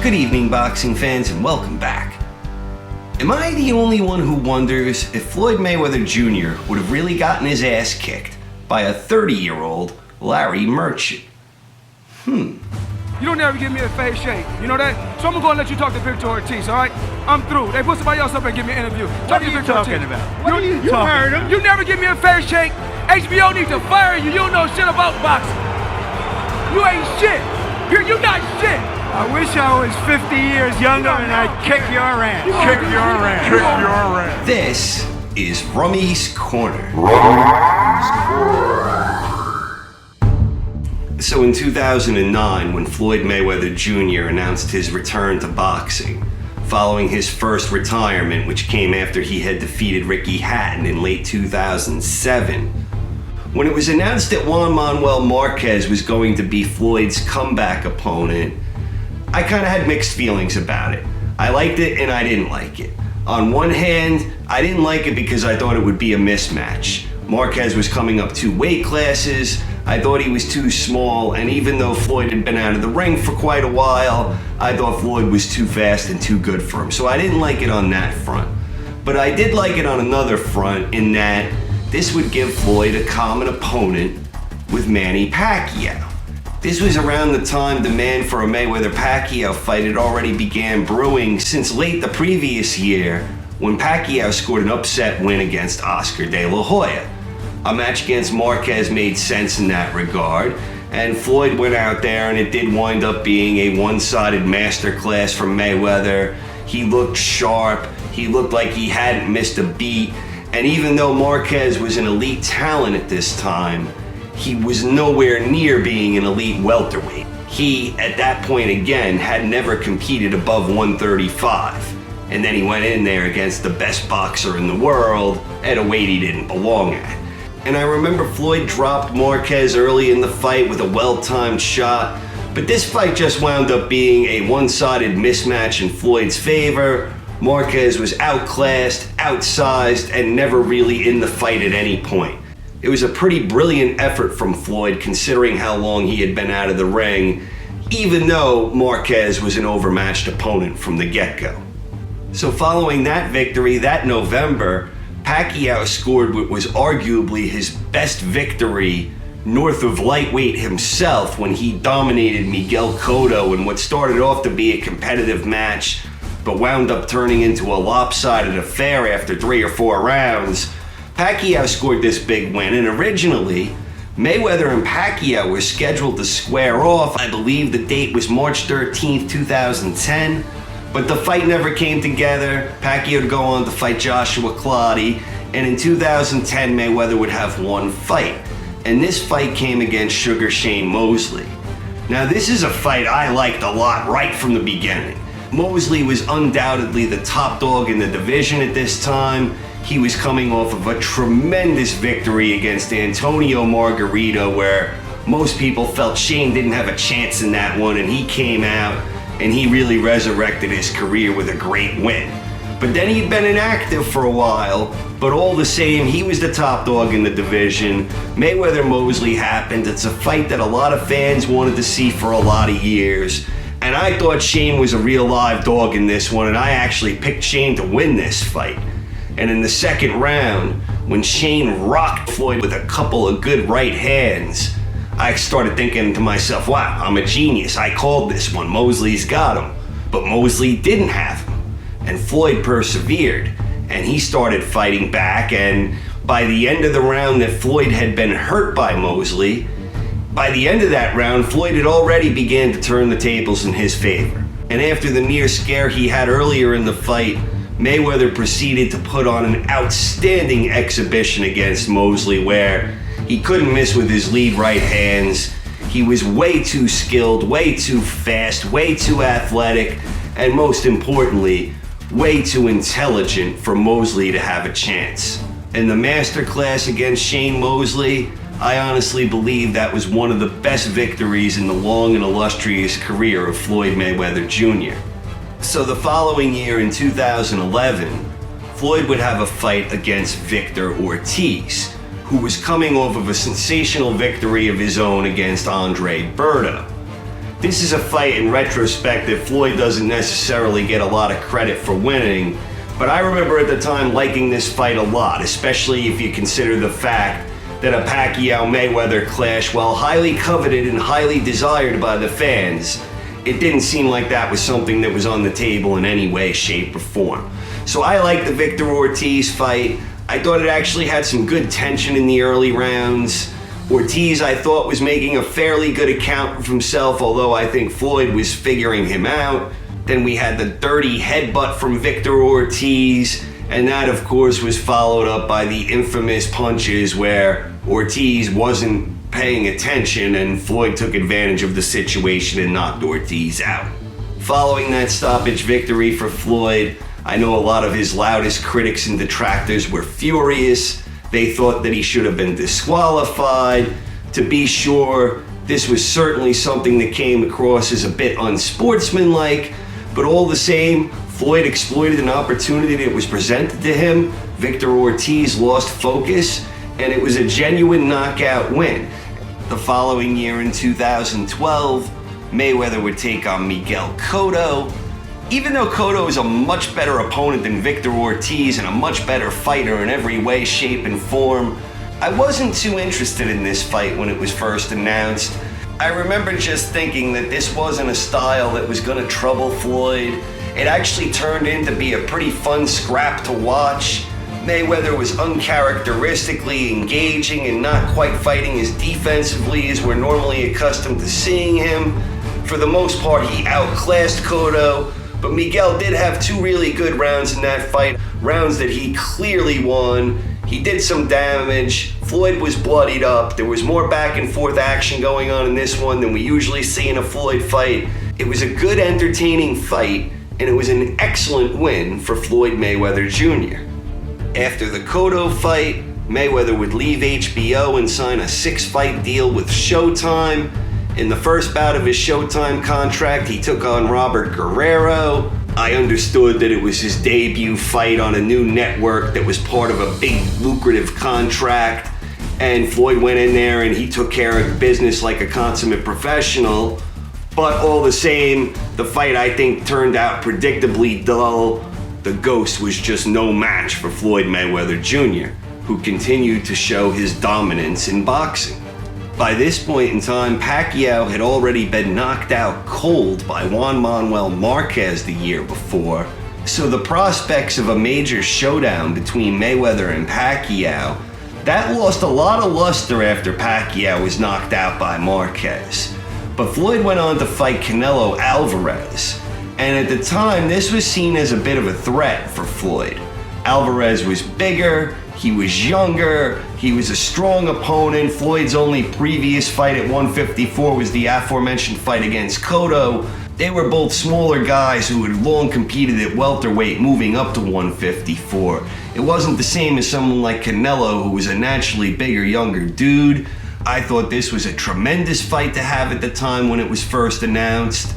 Good evening, boxing fans, and welcome back. Am I the only one who wonders if Floyd Mayweather Jr. would have really gotten his ass kicked by a 30-year-old Larry Merchant? You don't ever give me a face shake, you know that? So I'm gonna go and let you talk to Victor Ortiz, all right? I'm through. They put somebody else up and give me an interview. What are you talking about? What are you talking heard him. You never give me a face shake. HBO needs to fire you. You don't know shit about boxing. You ain't shit. You not shit. I wish I was 50 years younger and I'd kick your ass. Kick your ass. Kick your ass. This is Rummy's Corner. So in 2009, when Floyd Mayweather Jr. announced his return to boxing, following his first retirement, which came after he had defeated Ricky Hatton in late 2007, when it was announced that Juan Manuel Marquez was going to be Floyd's comeback opponent, I kind of had mixed feelings about it. I liked it and I didn't like it. On one hand, I didn't like it because I thought it would be a mismatch. Marquez was coming up 2 weight classes. I thought he was too small, and even though Floyd had been out of the ring for quite a while, I thought Floyd was too fast and too good for him. So I didn't like it on that front. But I did like it on another front in that this would give Floyd a common opponent with Manny Pacquiao. This was around the time demand for a Mayweather-Pacquiao fight had already began brewing since late the previous year when Pacquiao scored an upset win against Oscar De La Hoya. A match against Marquez made sense in that regard, and Floyd went out there and it did wind up being a one-sided masterclass from Mayweather. He looked sharp, he looked like he hadn't missed a beat, and even though Marquez was an elite talent at this time, he was nowhere near being an elite welterweight. He, at that point again, had never competed above 135. And then he went in there against the best boxer in the world at a weight he didn't belong at. And I remember Floyd dropped Marquez early in the fight with a well-timed shot, but this fight just wound up being a one-sided mismatch in Floyd's favor. Marquez was outclassed, outsized, and never really in the fight at any point. It was a pretty brilliant effort from Floyd considering how long he had been out of the ring, even though Marquez was an overmatched opponent from the get-go. So following that victory that November, Pacquiao scored what was arguably his best victory north of lightweight himself when he dominated Miguel Cotto in what started off to be a competitive match, but wound up turning into a lopsided affair after 3 or 4 rounds. Pacquiao scored this big win, and originally, Mayweather and Pacquiao were scheduled to square off. I believe the date was March 13th, 2010, but the fight never came together. Pacquiao would go on to fight Joshua Clottey, and in 2010, Mayweather would have one fight, and this fight came against Sugar Shane Mosley. Now, this is a fight I liked a lot right from the beginning. Mosley was undoubtedly the top dog in the division at this time. He was coming off of a tremendous victory against Antonio Margarito, where most people felt Shane didn't have a chance in that one, and he came out and he really resurrected his career with a great win. But then he'd been inactive for a while, but all the same, he was the top dog in the division. Mayweather Mosley happened. It's a fight that a lot of fans wanted to see for a lot of years, and I thought Shane was a real live dog in this one, and I actually picked Shane to win this fight. And in the second round, when Shane rocked Floyd with a couple of good right hands, I started thinking to myself, wow, I'm a genius. I called this one. Mosley's got him. But Mosley didn't have him. And Floyd persevered. And he started fighting back. And by the end of the round that Floyd had been hurt by Mosley, by the end of that round, Floyd had already began to turn the tables in his favor. And after the near scare he had earlier in the fight, Mayweather proceeded to put on an outstanding exhibition against Mosley where he couldn't miss with his lead right hands. He was way too skilled, way too fast, way too athletic, and most importantly, way too intelligent for Mosley to have a chance. In the masterclass against Shane Mosley, I honestly believe that was one of the best victories in the long and illustrious career of Floyd Mayweather Jr. So the following year in 2011, Floyd would have a fight against Victor Ortiz, who was coming off of a sensational victory of his own against Andre Berto. This is a fight in retrospect that Floyd doesn't necessarily get a lot of credit for winning, but I remember at the time liking this fight a lot, especially if you consider the fact that a Pacquiao-Mayweather clash, while highly coveted and highly desired by the fans, it didn't seem like that was something that was on the table in any way, shape, or form. So I liked the Victor Ortiz fight. I thought it actually had some good tension in the early rounds. Ortiz, I thought, was making a fairly good account of himself, although I think Floyd was figuring him out. Then we had the dirty headbutt from Victor Ortiz, and that, of course, was followed up by the infamous punches where Ortiz wasn't paying attention and Floyd took advantage of the situation and knocked Ortiz out. Following that stoppage victory for Floyd, I know a lot of his loudest critics and detractors were furious. They thought that he should have been disqualified. To be sure, this was certainly something that came across as a bit unsportsmanlike, but all the same, Floyd exploited an opportunity that was presented to him. Victor Ortiz lost focus, and it was a genuine knockout win. The following year in 2012, Mayweather would take on Miguel Cotto. Even though Cotto is a much better opponent than Victor Ortiz and a much better fighter in every way, shape, and form, I wasn't too interested in this fight when it was first announced. I remember just thinking that this wasn't a style that was going to trouble Floyd. It actually turned in to be a pretty fun scrap to watch. Mayweather was uncharacteristically engaging and not quite fighting as defensively as we're normally accustomed to seeing him. For the most part, he outclassed Cotto, but Miguel did have two really good rounds in that fight, rounds that he clearly won. He did some damage. Floyd was bloodied up. There was more back and forth action going on in this one than we usually see in a Floyd fight. It was a good, entertaining fight, and it was an excellent win for Floyd Mayweather Jr. After the Cotto fight, Mayweather would leave HBO and sign a 6-fight deal with Showtime. In the first bout of his Showtime contract, he took on Robert Guerrero. I understood that it was his debut fight on a new network that was part of a big, lucrative contract, and Floyd went in there and he took care of business like a consummate professional. But all the same, the fight, I think, turned out predictably dull. The Ghost was just no match for Floyd Mayweather Jr., who continued to show his dominance in boxing. By this point in time, Pacquiao had already been knocked out cold by Juan Manuel Marquez the year before, so the prospects of a major showdown between Mayweather and Pacquiao, that lost a lot of luster after Pacquiao was knocked out by Marquez. But Floyd went on to fight Canelo Alvarez, and at the time, this was seen as a bit of a threat for Floyd. Alvarez was bigger, he was younger, he was a strong opponent. Floyd's only previous fight at 154 was the aforementioned fight against Cotto. They were both smaller guys who had long competed at welterweight, moving up to 154. It wasn't the same as someone like Canelo, who was a naturally bigger, younger dude. I thought this was a tremendous fight to have at the time when it was first announced.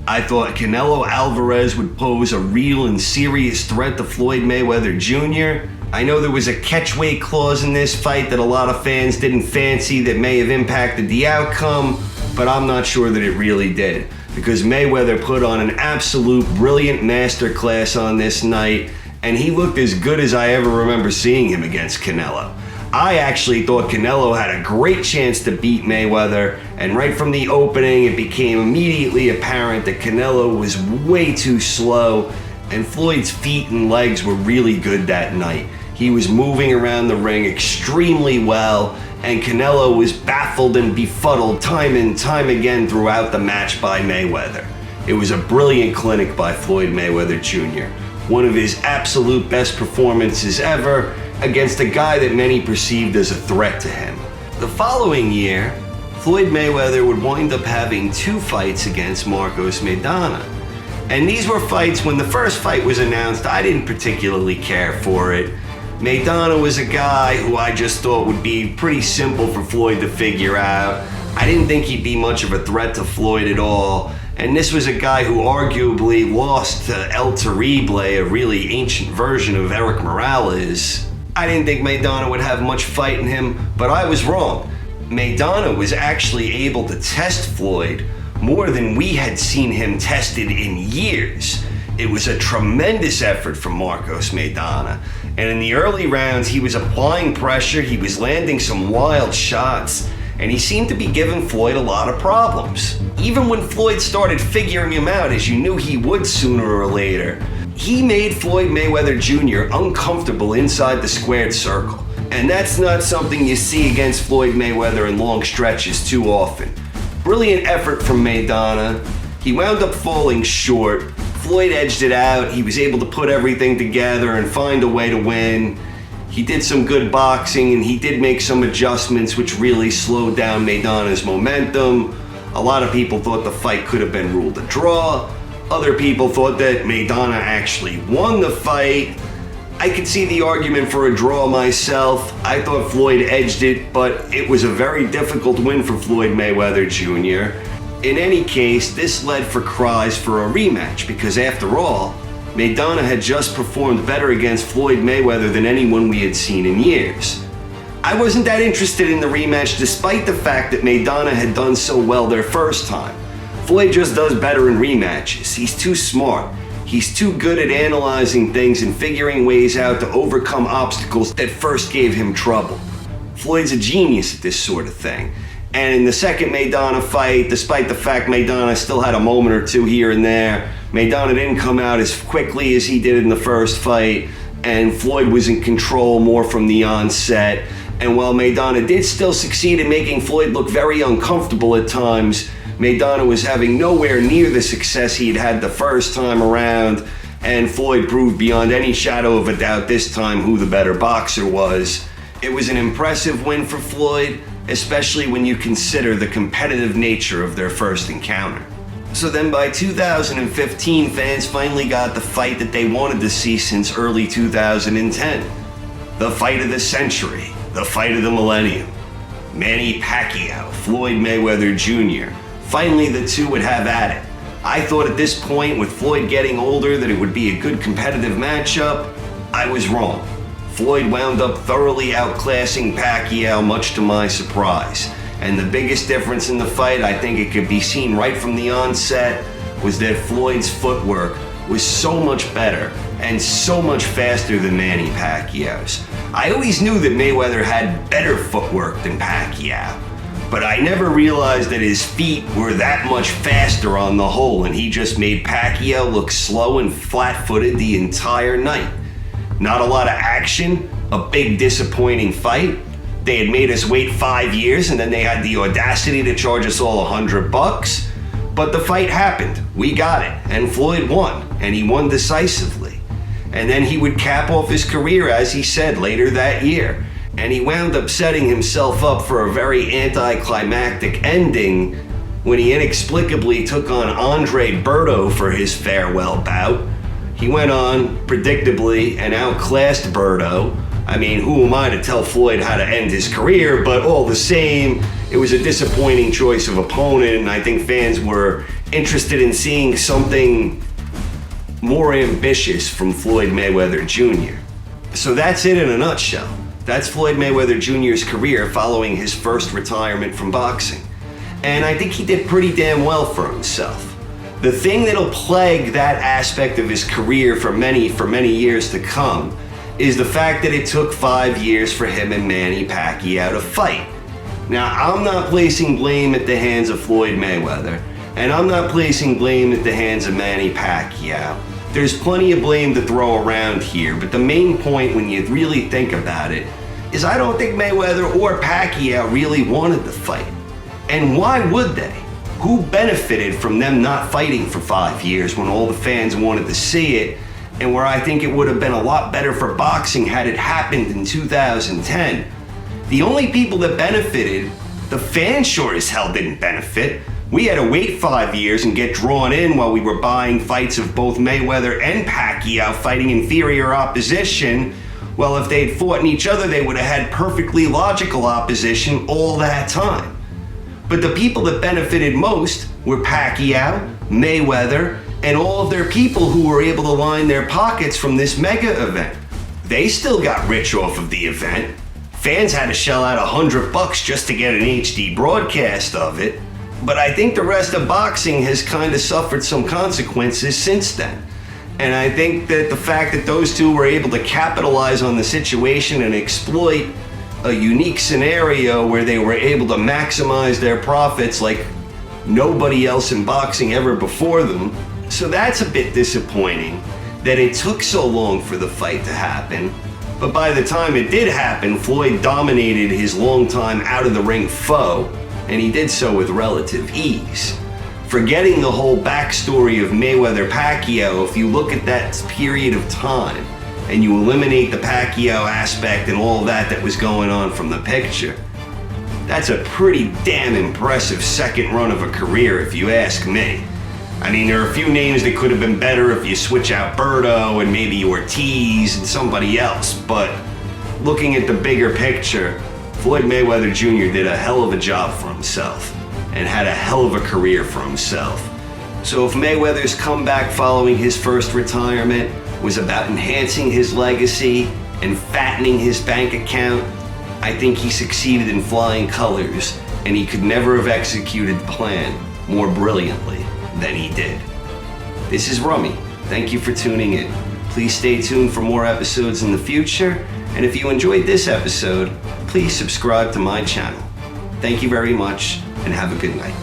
I thought Canelo Alvarez would pose a real and serious threat to Floyd Mayweather Jr. I know there was a catchweight clause in this fight that a lot of fans didn't fancy that may have impacted the outcome, but I'm not sure that it really did, because Mayweather put on an absolute brilliant masterclass on this night, and he looked as good as I ever remember seeing him against Canelo. I actually thought Canelo had a great chance to beat Mayweather, and right from the opening, it became immediately apparent that Canelo was way too slow, and Floyd's feet and legs were really good that night. He was moving around the ring extremely well, and Canelo was baffled and befuddled time and time again throughout the match by Mayweather. It was a brilliant clinic by Floyd Mayweather Jr., one of his absolute best performances ever, against a guy that many perceived as a threat to him. The following year, Floyd Mayweather would wind up having 2 fights against Marcos Maidana. And these were fights, when the first fight was announced, I didn't particularly care for it. Maidana was a guy who I just thought would be pretty simple for Floyd to figure out. I didn't think he'd be much of a threat to Floyd at all. And this was a guy who arguably lost to El Terrible, a really ancient version of Eric Morales. I didn't think Maidana would have much fight in him, but I was wrong. Maidana was actually able to test Floyd more than we had seen him tested in years. It was a tremendous effort from Marcos Maidana, and in the early rounds he was applying pressure, he was landing some wild shots, and he seemed to be giving Floyd a lot of problems. Even when Floyd started figuring him out, as you knew he would sooner or later, he made Floyd Mayweather Jr. uncomfortable inside the squared circle. And that's not something you see against Floyd Mayweather in long stretches too often. Brilliant effort from Maidana. He wound up falling short. Floyd edged it out. He was able to put everything together and find a way to win. He did some good boxing, and he did make some adjustments which really slowed down Maidana's momentum. A lot of people thought the fight could have been ruled a draw. Other people thought that Maidana actually won the fight. I could see the argument for a draw myself. I thought Floyd edged it, but it was a very difficult win for Floyd Mayweather Jr. In any case, this led for cries for a rematch because after all, Maidana had just performed better against Floyd Mayweather than anyone we had seen in years. I wasn't that interested in the rematch despite the fact that Maidana had done so well their first time. Floyd just does better in rematches. He's too smart. He's too good at analyzing things and figuring ways out to overcome obstacles that first gave him trouble. Floyd's a genius at this sort of thing. And in the second Maidana fight, despite the fact Maidana still had a moment or two here and there, Maidana didn't come out as quickly as he did in the first fight, and Floyd was in control more from the onset. And while Maidana did still succeed in making Floyd look very uncomfortable at times, Maidana was having nowhere near the success he had had the first time around, and Floyd proved beyond any shadow of a doubt this time who the better boxer was. It was an impressive win for Floyd, especially when you consider the competitive nature of their first encounter. So then by 2015, fans finally got the fight that they wanted to see since early 2010. The fight of the century, the fight of the millennium. Manny Pacquiao, Floyd Mayweather Jr. Finally, the two would have at it. I thought at this point, with Floyd getting older, that it would be a good competitive matchup. I was wrong. Floyd wound up thoroughly outclassing Pacquiao, much to my surprise. And the biggest difference in the fight, I think it could be seen right from the onset, was that Floyd's footwork was so much better and so much faster than Manny Pacquiao's. I always knew that Mayweather had better footwork than Pacquiao, but I never realized that his feet were that much faster on the whole, and he just made Pacquiao look slow and flat-footed the entire night. Not a lot of action, a big disappointing fight. They had made us wait 5 years, and then they had the audacity to charge us all $100. But the fight happened. We got it, and Floyd won, and he won decisively. And then he would cap off his career, as he said, later that year. And he wound up setting himself up for a very anticlimactic ending when he inexplicably took on Andre Berto for his farewell bout. He went on, predictably, and outclassed Berto. I mean, who am I to tell Floyd how to end his career, but all the same, it was a disappointing choice of opponent, and I think fans were interested in seeing something more ambitious from Floyd Mayweather Jr. So that's it in a nutshell. That's Floyd Mayweather Jr.'s career following his first retirement from boxing. And I think he did pretty damn well for himself. The thing that'll plague that aspect of his career for many years to come is the fact that it took 5 years for him and Manny Pacquiao to fight. Now, I'm not placing blame at the hands of Floyd Mayweather, and I'm not placing blame at the hands of Manny Pacquiao. There's plenty of blame to throw around here, but the main point when you really think about it is I don't think Mayweather or Pacquiao really wanted the fight. And why would they? Who benefited from them not fighting for 5 years when all the fans wanted to see it, and where I think it would have been a lot better for boxing had it happened in 2010? The only people that benefited, the fans sure as hell didn't benefit. We had to wait 5 years and get drawn in while we were buying fights of both Mayweather and Pacquiao fighting inferior opposition. Well, if they'd fought in each other, they would have had perfectly logical opposition all that time. But the people that benefited most were Pacquiao, Mayweather, and all of their people who were able to line their pockets from this mega event. They still got rich off of the event. Fans had to shell out $100 just to get an HD broadcast of it. But I think the rest of boxing has kind of suffered some consequences since then. And I think that the fact that those two were able to capitalize on the situation and exploit a unique scenario where they were able to maximize their profits like nobody else in boxing ever before them. So that's a bit disappointing that it took so long for the fight to happen. But by the time it did happen, Floyd dominated his longtime out-of-the-ring foe, and he did so with relative ease. Forgetting the whole backstory of Mayweather-Pacquiao, if you look at that period of time and you eliminate the Pacquiao aspect and all that was going on from the picture, that's a pretty damn impressive second run of a career, if you ask me. I mean, there are a few names that could have been better if you switch out Berto and maybe Ortiz and somebody else, but looking at the bigger picture, Floyd Mayweather Jr. did a hell of a job for himself and had a hell of a career for himself. So if Mayweather's comeback following his first retirement was about enhancing his legacy and fattening his bank account, I think he succeeded in flying colors, and he could never have executed the plan more brilliantly than he did. This is Rummy. Thank you for tuning in. Please stay tuned for more episodes in the future, and if you enjoyed this episode, please subscribe to my channel. Thank you very much, and have a good night.